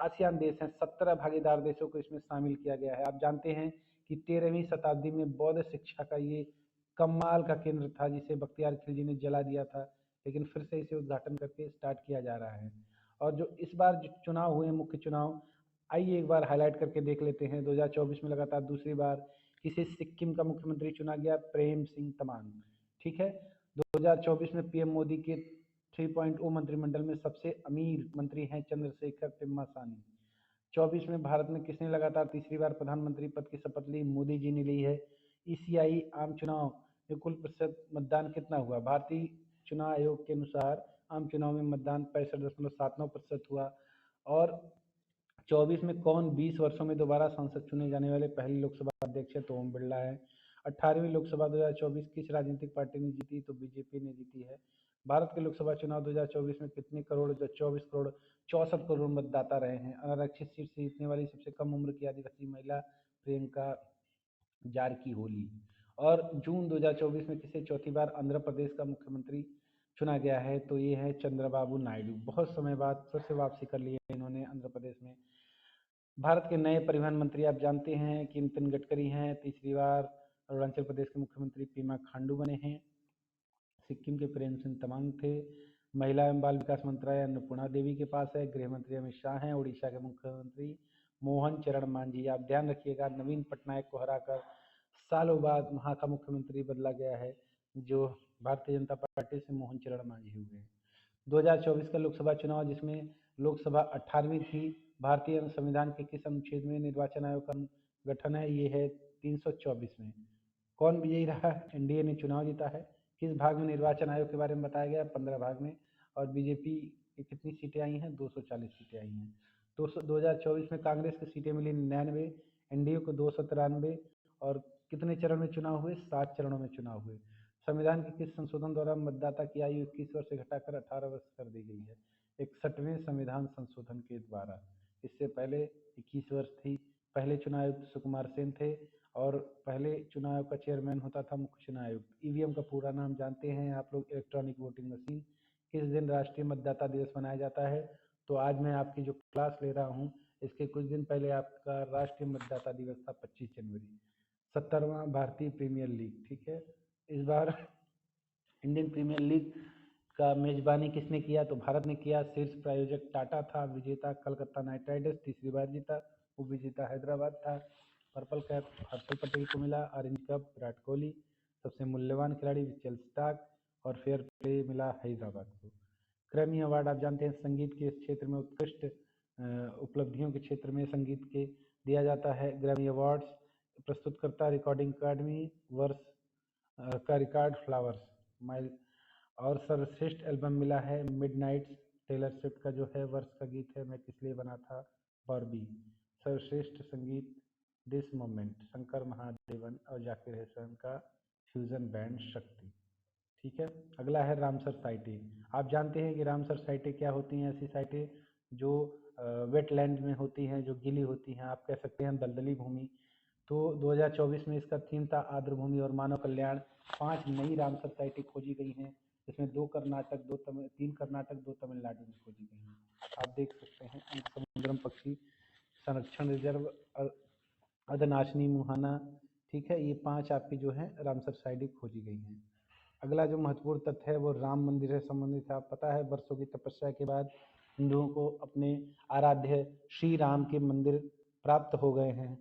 आसियान देश हैं 17 भागीदार देशों को इसमें शामिल किया गया है। आप जानते हैं कि 13वीं शताब्दी में बौद्ध शिक्षा का ये कमाल का केंद्र था जिसे बख्तियार खिलजी ने जला दिया था, लेकिन फिर से इसे उद्घाटन करके स्टार्ट किया जा रहा है। और जो इस बार जो चुनाव हुए मुख्य चुनाव, आइए एक बार हाईलाइट करके देख लेते हैं। 2024 में लगातार दूसरी बार किसे सिक्किम का मुख्यमंत्री चुना गया, प्रेम सिंह तमांग। ठीक है, 2024 में पीएम मोदी के 3.0 मंत्रिमंडल में सबसे अमीर मंत्री हैं चंद्रशेखर तिम्मासानी। 24 में भारत में किसने लगातार तीसरी बार प्रधानमंत्री पद की शपथ ली, मोदी जी ने ली है। ईसीआई आम चुनाव में कुल प्रतिशत मतदान कितना हुआ? भारतीय चुनाव आयोग के अनुसार आम चुनाव में मतदान 65.79% हुआ। और 24 में कौन 20 वर्षों में दोबारा संसद चुने जाने वाले पहले लोकसभा अध्यक्ष है? तो ओम बिरला है। 18वीं लोकसभा 2024 किस राजनीतिक पार्टी ने जीती? तो बीजेपी ने जीती है। भारत के लोकसभा चुनाव 2024 में कितने करोड़? 24 करोड़ 64 करोड़ मतदाता रहे हैं। अनारक्षित सीट से जीतने वाली सबसे कम उम्र की आदिवासी महिला प्रियंका जारकीहोली। और जून 2024 में किसे चौथी बार आंध्र प्रदेश का मुख्यमंत्री चुना गया है? तो ये है चंद्रबाबू नायडू। बहुत समय बाद फिर से वापसी कर ली है इन्होंने आंध्र प्रदेश में। भारत के नए परिवहन मंत्री आप जानते हैं कि नितिन गडकरी हैं। तीसरी बार अरुणाचल प्रदेश के मुख्यमंत्री पेमा खांडू बने हैं। सिक्किम के प्रेम सिंह तमांग थे। महिला एवं बाल विकास मंत्रालय अन्नपूर्णा देवी के पास है। गृह मंत्री अमित शाह हैं। उड़ीसा के मुख्यमंत्री मोहन चरण मांझी। आप ध्यान रखिएगा, नवीन पटनायक को हराकर सालों बाद वहाँ का मुख्यमंत्री बदला गया है, जो भारतीय जनता पार्टी से मोहन चरण मांझी हुए हैं। 2024 का लोकसभा चुनाव जिसमें लोकसभा 18वीं थी, भारतीय संविधान के किस अनुच्छेद में निर्वाचन आयोग का गठन है? ये है 324 में। कौन विजयी रहा? एनडीए ने चुनाव जीता है। किस भाग में निर्वाचन आयोग के बारे में बताया गया? 15 भाग में। और बीजेपी की कितनी सीटें आई हैं? 240 सीटें आई हैं। 2024 में कांग्रेस की सीटें मिली 99, एनडीए को 293। और कितने चरण में चुनाव हुए? 7 चरणों में चुनाव हुए। संविधान के किस संशोधन द्वारा मतदाता की आयु 21 वर्ष से घटाकर 18 वर्ष कर दी गई है? 61वें संविधान संशोधन के द्वारा। इससे पहले 21 वर्ष थी। पहले चुनाव आयुक्त सुकुमार सेन थे और पहले चुनाव आयोग का चेयरमैन होता था मुख्य चुनाव आयुक्त। ईवीएम का पूरा नाम जानते हैं आप लोग? Electronic voting machine. किस दिन राष्ट्रीय मतदाता दिवस मनाया जाता है? तो आज मैं आपकी जो क्लास ले रहा हूँ, इसके कुछ दिन पहले आपका राष्ट्रीय मतदाता दिवस था, 25 जनवरी। 70वां भारतीय प्रीमियर लीग। ठीक है, इस बार इंडियन प्रीमियर लीग का मेजबानी किसने किया? तो भारत ने किया। शीर्ष प्रायोजक टाटा था। विजेता कलकत्ता नाइट राइडर्स तीसरी बार जीता। उपविजेता हैदराबाद था। पर्पल कैप हर्षल पटेल को मिला। Orange cup Virat Kohli. सबसे मूल्यवान खिलाड़ी मिचेल स्टार्क। और फेयर प्ले मिला हैदराबाद को। ग्रैमी अवार्ड आप जानते हैं संगीत के क्षेत्र में उत्कृष्ट उपलब्धियों के क्षेत्र में संगीत के दिया जाता है। ग्रैमी अवार्ड्स प्रस्तुतकर्ता रिकॉर्डिंग अकादमी वर्ष का रिकॉर्ड फ्लावर्स माइल। और सर्वश्रेष्ठ एल्बम मिला है मिडनाइट्स टेलर स्विफ्ट का जो है वर्ष का गीत है मैं किस लिए बना था, बारबी। सर्वश्रेष्ठ संगीत दिस मोमेंट शंकर महादेवन और जाकिर हुसैन का फ्यूजन बैंड शक्ति। ठीक है, अगला है रामसर साइटें। आप जानते हैं कि रामसर साइटें क्या होती हैं? ऐसी साइटें जो वेटलैंड में होती हैं, जो गीली होती हैं, आप कह सकते हैं दलदली भूमि। तो 2024 में इसका थीम था आर्द्र भूमि और मानव कल्याण। 5 नई रामसर साइटें खोजी गई हैं, जिसमें 2 कर्नाटक, 3 कर्नाटक, 2 तमिलनाडु में खोजी गई हैं। आप देख सकते हैं समुद्रम पक्षी संरक्षण रिजर्व, अधनाशनी मुहाना। ठीक है, ये 5 आपकी जो है रामसर साइटें खोजी गई हैं। अगला जो महत्वपूर्ण तथ्य है वो राम मंदिर से संबंधित है। आप पता है वर्षों की तपस्या के बाद हिंदुओं को अपने आराध्य श्री राम के मंदिर प्राप्त हो गए हैं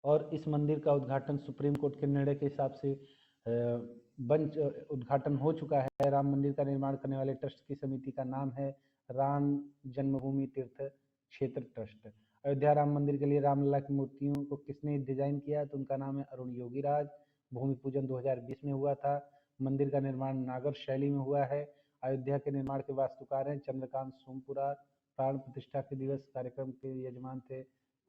और इस मंदिर का उद्घाटन सुप्रीम कोर्ट के निर्णय के हिसाब से उद्घाटन हो चुका है। राम मंदिर का निर्माण करने वाले ट्रस्ट की समिति का नाम है राम जन्मभूमि तीर्थ क्षेत्र ट्रस्ट। अयोध्या राम मंदिर के लिए रामलला की मूर्तियों को किसने डिजाइन किया? तो उनका नाम है अरुण योगीराज। भूमि पूजन 2020 में हुआ था। मंदिर का निर्माण नागर शैली में हुआ है। अयोध्या के निर्माण के वास्तुकार हैं चंद्रकांत सोमपुरा। प्राण प्रतिष्ठा के दिवस कार्यक्रम के यजमान थे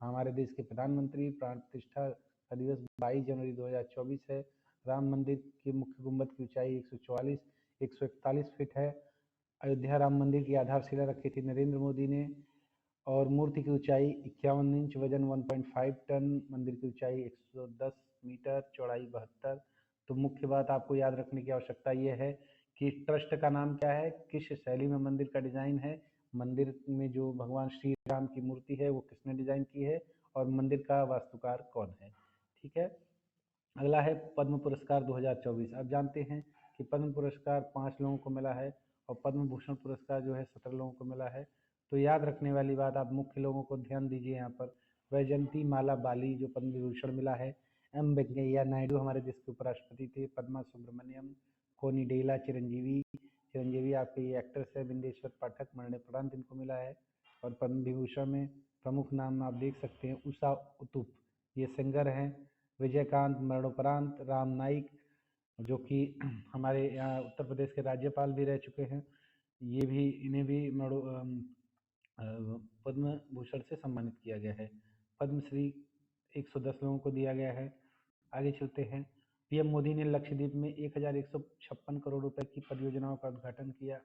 हमारे देश के प्रधानमंत्री। प्राण प्रतिष्ठा का दिवस 22 जनवरी 2024 है। राम मंदिर के मुख्य गुंबद की ऊंचाई 141 फीट है। अयोध्या राम मंदिर की आधारशिला रखी थी नरेंद्र मोदी ने और मूर्ति की ऊंचाई 51 इंच, वजन 1.5 टन, मंदिर की ऊंचाई 110 मीटर, चौड़ाई 72। तो मुख्य बात आपको याद रखने की आवश्यकता यह है कि ट्रस्ट का नाम क्या है, किस शैली में मंदिर का डिजाइन है, मंदिर में जो भगवान श्री राम की मूर्ति है वो किसने डिजाइन की है और मंदिर का वास्तुकार कौन है। ठीक है, अगला है पद्म पुरस्कार 2024। आप जानते हैं कि पद्म पुरस्कार 5 लोगों को मिला है और पद्म भूषण पुरस्कार जो है 17 लोगों को मिला है। तो याद रखने वाली बात, आप मुख्य लोगों को ध्यान दीजिए यहाँ पर। वैजयंती माला बाली जो पद्म विभूषण मिला है। एम वेंकैया नायडू हमारे देश के उपराष्ट्रपति थे। पद्मा सुब्रमण्यम, कोनी डेला, चिरंजीवी। चिरंजीवी आपके ये एक्ट्रेस है। बिंदेश्वर पाठक मरणोपरांत इनको मिला है। और पद्म विभूषण में प्रमुख नाम आप देख सकते हैं उषा उत्तुप, ये सिंगर हैं। विजयकांत मरणोपरांत, राम नाईक जो कि हमारे यहाँ उत्तर प्रदेश के राज्यपाल भी रह चुके हैं, ये भी इन्हें भी पद्म भूषण से सम्मानित किया गया है। पद्मश्री 110 लोगों को दिया गया है। आगे चलते हैं। पीएम मोदी ने लक्षद्वीप में 1156 करोड़ रुपए की परियोजनाओं का उद्घाटन किया।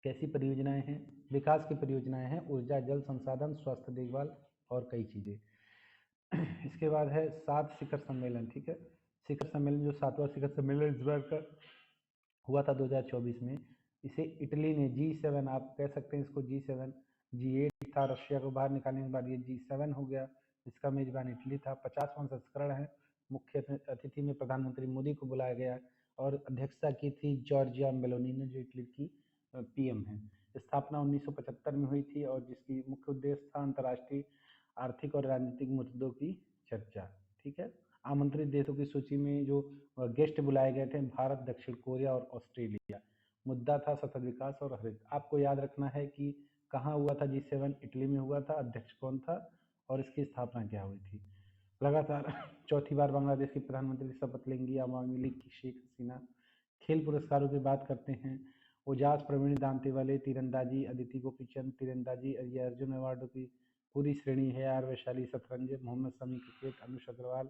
कैसी परियोजनाएं हैं? विकास की परियोजनाएं हैं, ऊर्जा, जल संसाधन, स्वास्थ्य देखभाल और कई चीजें। इसके बाद है 7 शिखर सम्मेलन। ठीक है, शिखर सम्मेलन जो 7वां शिखर सम्मेलन इस बार का हुआ था 2024 में, इसे इटली ने G7, आप कह सकते हैं इसको G7, G8 था, रशिया को बाहर निकालने के बाद ये G7 हो गया। इसका मेजबान इटली था। 50वां संस्करण है। मुख्य अतिथि में प्रधानमंत्री मोदी को बुलाया गया और अध्यक्षता की थी जॉर्जिया मेलोनी ने, जो इटली की पीएम है। स्थापना 1975 में हुई थी और जिसकी मुख्य उद्देश्य था अंतर्राष्ट्रीय आर्थिक और राजनीतिक मुद्दों की चर्चा। ठीक है, आमंत्रित देशों की सूची में जो गेस्ट बुलाए गए थे, भारत, दक्षिण कोरिया और ऑस्ट्रेलिया। मुद्दा था सतत विकास और हरित। आपको याद रखना है कि कहाँ हुआ था G7, इटली में हुआ था, अध्यक्ष कौन था और इसकी स्थापना क्या हुई थी। लगातार चौथी बार बांग्लादेश की प्रधानमंत्री शपथ लेंगी अवामी लीग की शेख हसीना। खेल पुरस्कारों की बात करते हैं। उजास प्रवीण दांते वाले तीरंदाजी, अदिति गोपीचंद तीरंदाजी, ये अर्जुन अवार्ड की पूरी श्रेणी है। आर वैशाली शतरंज, मोहम्मद शमी क्रिकेट, अनुष अग्रवाल।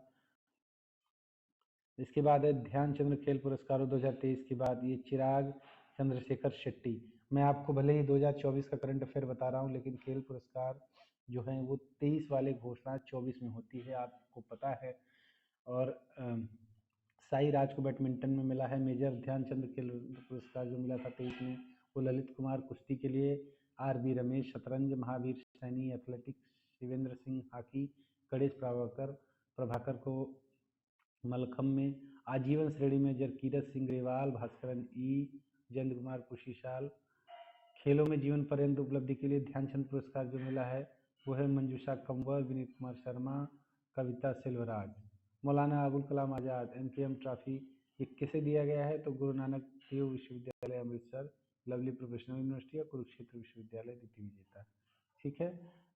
इसके बाद है ध्यानचंद्र खेल पुरस्कारों 2023 की बात, ये चिराग चंद्रशेखर शेट्टी। मैं आपको भले ही 2024 का करंट अफेयर बता रहा हूँ, लेकिन खेल पुरस्कार जो है वो 23 वाले घोषणा 24 में होती है, आपको पता है। और साई राज को बैडमिंटन में मिला है। मेजर ध्यानचंद खेल पुरस्कार जो मिला था 23 में, वो ललित कुमार कुश्ती के लिए, RB रमेश शतरंज, महावीर सैनी एथलेटिक्स, शिवेंद्र सिंह हॉकी, गणेश प्रभाकर को मलखम्ब में, आजीवन श्रेणी में जरकीरत सिंह ग्रेवाल, भास्करन ई, जयंत कुमार कुशीशाल। खेलों में जीवन पर्यंत उपलब्धि के लिए ध्यानचंद पुरस्कार जो मिला है वो है मंजूषा कंवर, विनीत कुमार शर्मा, कविता सेल्वराज। मौलाना अबुल कलाम आज़ाद MKM ट्रॉफी ये किसे दिया गया है? तो गुरु नानक देव विश्वविद्यालय अमृतसर, लवली प्रोफेशनल यूनिवर्सिटी और कुरुक्षेत्र विश्वविद्यालय द्वितीय विजेता। ठीक है,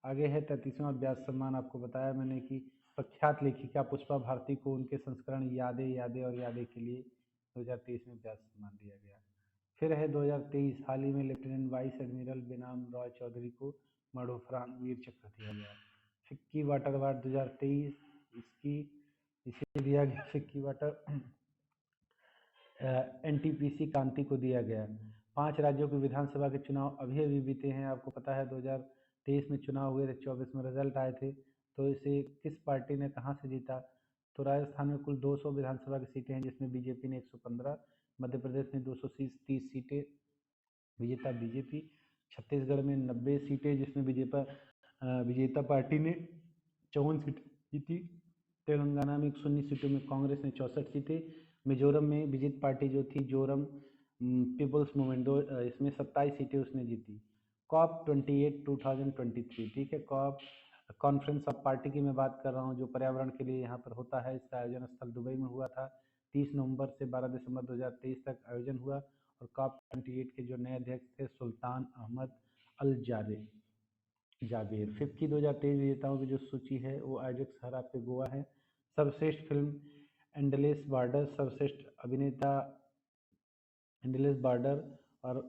आगे है 33वां व्यास सम्मान। आपको बताया मैंने कि प्रख्यात लेखिका पुष्पा भारती को उनके संस्करण यादें यादें और यादें के लिए 2023 में व्यास सम्मान दिया गया। फिर है 2023 हाल ही में lieutenant vice admiral Benam Roy Chaudhary को मरणोपरांत वीर चक्र दिया गया। फिक्की वाटर अवार्ड 2023 इसकी इसे दिया गया। फिक्की वाटर NTPC कांति को दिया गया। 5 राज्यों की विधानसभा के चुनाव अभी अभी बीते हैं। आपको पता है 2023 में चुनाव हुए थे, 24 में रिजल्ट आए थे। तो इसे किस पार्टी ने कहाँ से जीता? तो राजस्थान में कुल 200 विधानसभा की सीटें हैं, जिसमें बीजेपी ने 115, मध्य प्रदेश में 230 सीटें, विजेता बीजेपी। छत्तीसगढ़ में 90 सीटें, जिसमें विजेता पार्टी ने 54 सीटें जीती। तेलंगाना में 119 सीटों में कांग्रेस ने 64 सीटें। मिजोरम में विजित पार्टी जो थी जोरम पीपल्स मूवमेंट, इसमें 27 सीटें उसने जीती। COP28 2023, ठीक है, COP कॉन्फ्रेंस ऑफ पार्टी की मैं बात कर रहा हूँ, जो पर्यावरण के लिए यहाँ पर होता है। इसका आयोजन स्थल दुबई में हुआ था। 30 नवंबर से 12 दिसंबर 2023 तक आयोजन हुआ और COP28 के जो नए अध्यक्ष थे सुल्तान अहमद अल जाबेर। फिक्की 2023 विजेताओं की जो सूची है वो आयोजक शहर आपके गोवा है। सर्वश्रेष्ठ फिल्म एंडलेस बॉर्डर, सर्वश्रेष्ठ अभिनेता एंडलेस बॉर्डर, और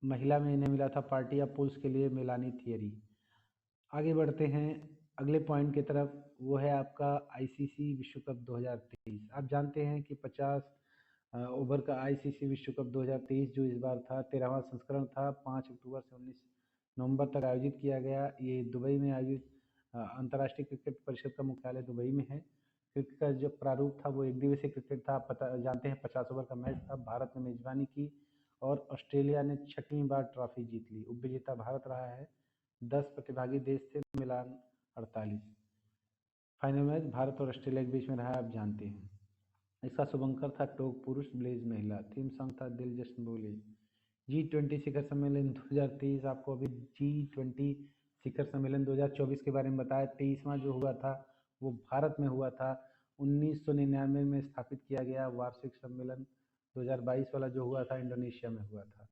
महिला में इन्हें मिला था पार्टी ऑफ पुल्स के लिए मेलानी थियरी। आगे बढ़ते हैं अगले पॉइंट की तरफ, वो है आपका ICC विश्व कप 2023। आप जानते हैं कि 50 ओवर का ICC विश्व कप 2023 जो इस बार था 13वां संस्करण था, 5 अक्टूबर से 19 नवंबर तक आयोजित किया गया। ये दुबई में आयोजित अंतर्राष्ट्रीय क्रिकेट परिषद का मुख्यालय दुबई में है। क्रिकेट का जो प्रारूप था वो एक दिवसीय क्रिकेट था। जानते हैं 50 ओवर का मैच था। भारत ने मेजबानी की और ऑस्ट्रेलिया ने 6वीं बार ट्रॉफी जीत ली। उपविजेता भारत रहा है। 10 प्रतिभागी देश थे, मिलान 48। फाइनल मैच भारत और ऑस्ट्रेलिया के बीच में रहा, आप जानते हैं। इसका शुभंकर था टोक पुरुष, ब्लेज महिला। थीम सॉन्ग था दिल जश्न बोले। G20 शिखर सम्मेलन 2023, आपको अभी G20 शिखर सम्मेलन 2024 के बारे में बताया। 23वां जो हुआ था वो भारत में हुआ था। 1999 में स्थापित किया गया। वार्षिक सम्मेलन 2022 वाला जो हुआ था इंडोनेशिया में हुआ था।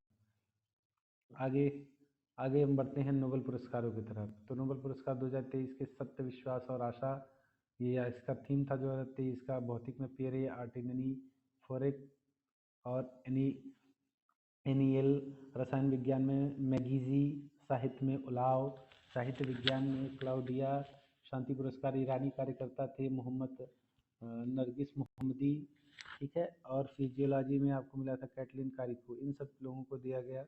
आगे हम बढ़ते हैं नोबेल पुरस्कारों की तरफ। तो नोबेल पुरस्कार 2023 के सत्य, विश्वास और आशा ये इसका थीम था 2023 का। भौतिक में पेयर आर्टिनरी फोरेक और एनियल, रसायन विज्ञान में मैगीजी, साहित्य में उलाव, साहित्य विज्ञान में क्लाउडिया, शांति पुरस्कार ईरानी कार्यकर्ता थे मोहम्मद नरगिस मोहम्मदी, ठीक है। और फिजियोलॉजी में आपको मिला था कैटलिन कारिको। इन सब लोगों को दिया गया।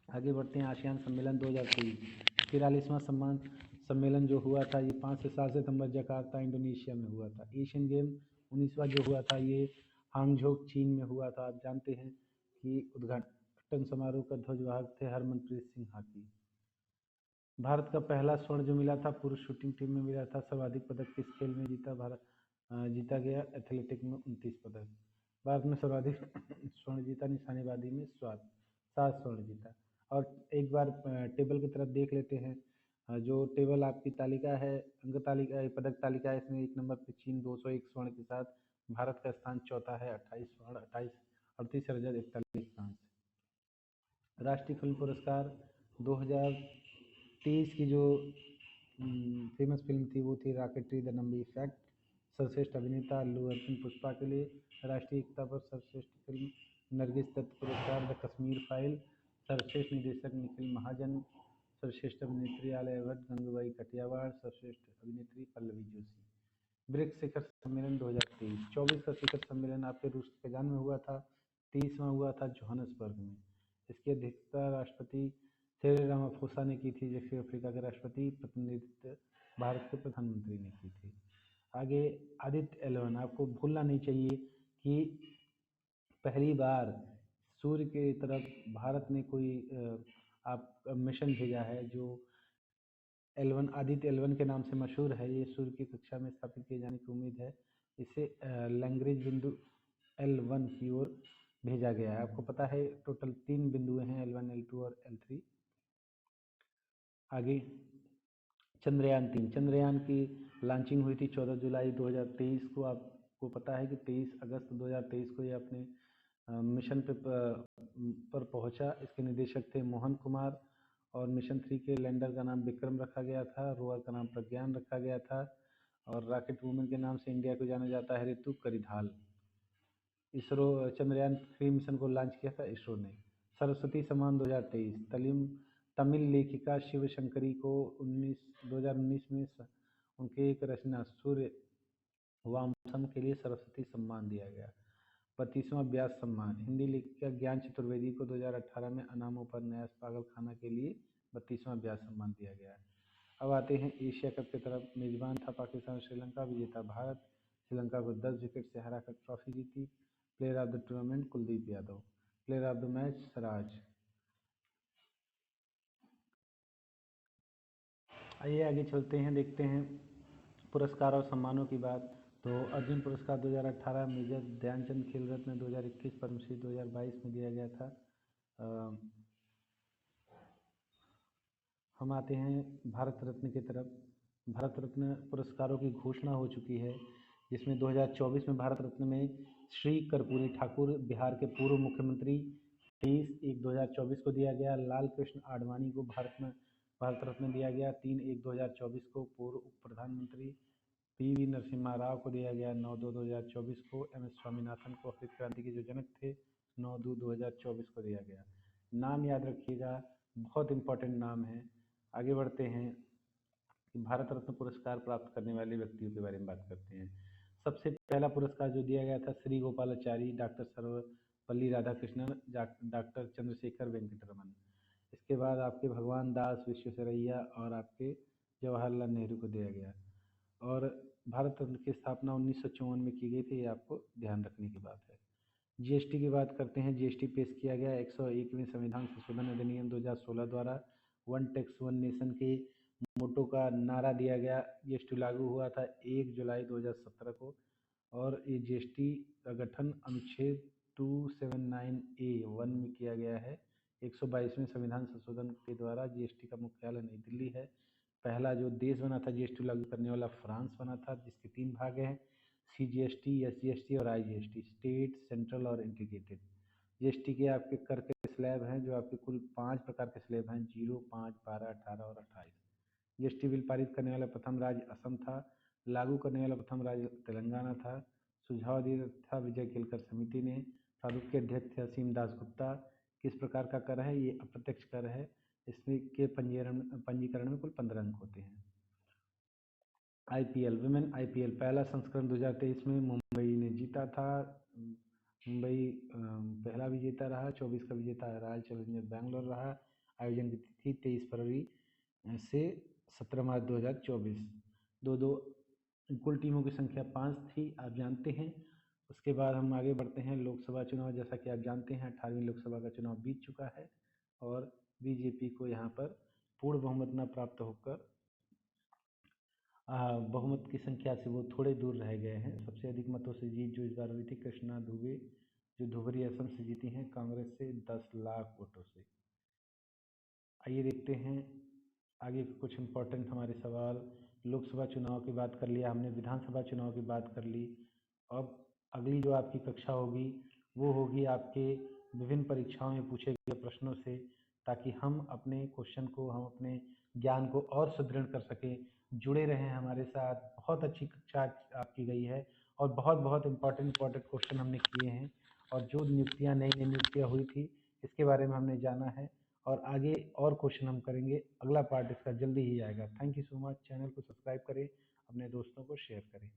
आगे बढ़ते हैं। आसियान सम्मेलन 2023 43वां सम्मेलन जो हुआ था, ये 5 से 7 सितंबर जकार्ता इंडोनेशिया में हुआ था। एशियन गेम 19वां जो हुआ था, ये हांगझोउ चीन में हुआ था। आप जानते हैं कि उद्घाटन समारोह का ध्वजवाहक थे हरमनप्रीत सिंह हाकी। भारत का पहला स्वर्ण जो मिला था पुरुष शूटिंग टीम में मिला था। सर्वाधिक पदक किस खेल में जीता गया? एथलेटिक में 29 पदक। भारत में सर्वाधिक स्वर्ण जीता निशानेबाजी में 7 स्वर्ण जीता। और एक बार टेबल की तरफ देख लेते हैं। जो टेबल आपकी तालिका है, अंक तालिका, पदक तालिका है, इसमें 1 नंबर पे चीन 201 स्वर्ण के साथ। भारत का स्थान चौथा है 28 स्वर्ण, 38 रजत, 41 कांस्य। राष्ट्रीय फिल्म पुरस्कार 2023 की जो फेमस फिल्म थी वो थी रॉकेटरी द नंबी इफेक्ट। सर्वश्रेष्ठ अभिनेता अल्लू अर्जुन पुष्पा के लिए। राष्ट्रीय एकता पर सर्वश्रेष्ठ फिल्म नरगिस दत्त पुरस्कार द कश्मीर फाइल। सर्वश्रेष्ठ निदेशक निखिल महाजन। सर्वश्रेष्ठ अभिनेत्री आलिया भट्ट गंगूबाई कटियावाड़। सर्वश्रेष्ठ अभिनेत्री पल्लवी जोशी। ब्रिक्स शिखर सम्मेलन 2023 24 का शिखर सम्मेलन आपके रूस कजान में हुआ था। 30वां हुआ था जोहान्सबर्ग में। इसकी अध्यक्षता राष्ट्रपति सिरिल रामाफोसा ने की थी, जबकि अफ्रीका के राष्ट्रपति प्रतिनिधित्व भारत के प्रधानमंत्री ने की थी। आगे आदित्य L1, आपको भूलना नहीं चाहिए कि पहली बार सूर्य के तरफ भारत ने कोई मिशन भेजा है जो L1 आदित्य L1 के नाम से मशहूर है। ये सूर्य की कक्षा में स्थापित किए जाने की उम्मीद है। इसे लैग्रेंज बिंदु L1 की ओर भेजा गया है। आपको पता है टोटल 3 बिंदुएं हैं, L1, L2 और L3। आगे चंद्रयान की लॉन्चिंग हुई थी 14 जुलाई 2023 को। आपको पता है कि 23 अगस्त 2023 को ये अपने मिशन पर पहुंचा। इसके निदेशक थे मोहन कुमार और मिशन 3 के लैंडर का नाम विक्रम रखा गया था। रोवर का नाम प्रज्ञान रखा गया था और रॉकेट वुमेन के नाम से इंडिया को जाना जाता है ऋतु करिधाल। इसरो चंद्रयान 3 मिशन को लॉन्च किया था इसरो ने। सरस्वती सम्मान 2023 तमिल लेखिका शिव शंकरी को 2019 में उनके एक रचना सूर्य वामसम के लिए सरस्वती सम्मान दिया गया। 32वां व्यास सम्मान हिंदी लेखिका ज्ञान चतुर्वेदी को 2018 में अनामों पर न्यास पागल खाना के लिए 32वां व्यास सम्मान दिया गया। अब आते हैं एशिया कप की तरफ। मेजबान था पाकिस्तान, श्रीलंका, विजेता भारत। श्रीलंका को 10 विकेट से हराकर ट्रॉफी जीती। Player of the tournament Kuldeep Yadav. Player of the match Siraj. आइए आगे चलते हैं, देखते हैं पुरस्कार और सम्मानों की बात। तो अर्जुन पुरस्कार 2018 मेजर ध्यानचंद खेल रत्न 2021 पद्मश्री 2022 में दिया गया था। हम आते हैं भारत रत्न की तरफ। भारत रत्न पुरस्कारों की घोषणा हो चुकी है, जिसमें 2024 में भारत रत्न में श्री कर्पूरी ठाकुर बिहार के पूर्व मुख्यमंत्री 23/1/2024 को दिया गया। लाल कृष्ण आडवाणी को भारत रत्न दिया गया 3/1/2024 को। पूर्व उप प्रधानमंत्री PV नरसिम्हा राव को दिया गया 9/2/2024 को। MS स्वामीनाथन को हरित क्रांति के जो जनक थे 9/2/2024 को दिया गया। नाम याद रखिएगा, बहुत इंपॉर्टेंट नाम है। आगे बढ़ते हैं कि भारत रत्न पुरस्कार प्राप्त करने वाले व्यक्तियों के बारे में बात करते हैं। सबसे पहला पुरस्कार जो दिया गया था श्री गोपालाचारी, डॉक्टर सर्वपल्ली राधाकृष्णन, डॉक्टर चंद्रशेखर वेंकटरमन। इसके बाद आपके भगवान दास, विश्वेश्वरैया और आपके जवाहरलाल नेहरू को दिया गया। और भारत रत्न की स्थापना 1954 में की गई थी, ये आपको ध्यान रखने की बात है। GST की बात करते हैं। GST पेश किया गया 101वें संविधान संशोधन अधिनियम 2016 द्वारा। वन टैक्स वन नेशन के मोटो का नारा दिया गया। GST लागू हुआ था 1 जुलाई 2017 को। और ये GST का गठन अनुच्छेद 279A(1) में किया गया है। 122वें संविधान संशोधन के द्वारा GST का मुख्यालय नई दिल्ली है। पहला जो देश बना था GST लागू करने वाला फ्रांस बना था, जिसके 3 भाग हैं, CGST, SGST और IGST, स्टेट, सेंट्रल और इंटीग्रेटेड। GST के आपके कर के स्लैब हैं, जो आपके कुल 5 प्रकार के स्लैब हैं, 0, 5, 12, 18 और 28। जीएसटी बिल पारित करने वाला प्रथम राज्य असम था। लागू करने वाला प्रथम राज्य तेलंगाना था। सुझाव दिया था विजय केलकर समिति ने। प्रारूप के अध्यक्ष थे असीम दास गुप्ता। किस प्रकार का कर है? ये अप्रत्यक्ष कर है। इसमें के पंजीकरण में कुल 15 अंक होते हैं। आईपीएल, विमेन आईपीएल पहला संस्करण 2023 में मुंबई ने जीता था। मुंबई पहला विजेता रहा। 24 का विजेता रॉयल चैलेंजर्स बैंगलोर रहा। आयोजन की तिथि 23 फरवरी से 17 मार्च 2024। दो कुल टीमों की संख्या 5 थी, आप जानते हैं। उसके बाद हम आगे बढ़ते हैं। लोकसभा चुनाव, जैसा कि आप जानते हैं 18वीं लोकसभा का चुनाव बीत चुका है और बीजेपी को यहाँ पर पूर्ण बहुमत न प्राप्त होकर बहुमत की संख्या से वो थोड़े दूर रह गए हैं। सबसे अधिक मतों से जीत जो इस बार हुई थी कृष्णा दुबे, जो धुबरी असम से जीती हैं कांग्रेस से 10 लाख वोटों से। आइए देखते हैं आगे कुछ इम्पोर्टेंट हमारे सवाल। लोकसभा चुनाव की बात कर लिया हमने, विधानसभा चुनाव की बात कर ली। अब अगली जो आपकी कक्षा होगी वो होगी आपके विभिन्न परीक्षाओं में पूछे गए प्रश्नों से, ताकि हम अपने क्वेश्चन को, हम अपने ज्ञान को और सुदृढ़ कर सकें। जुड़े रहें हमारे साथ। बहुत अच्छी कक्षा आपकी गई है और बहुत बहुत इम्पोर्टेंट क्वेश्चन हमने किए हैं। और जो नियुक्तियाँ नई नई नियुक्तियाँ हुई थी इसके बारे में हमने जाना है और आगे और क्वेश्चन हम करेंगे। अगला पार्ट इसका जल्दी ही आएगा। Thank you so much. Channel को सब्सक्राइब करें, अपने दोस्तों को शेयर करें।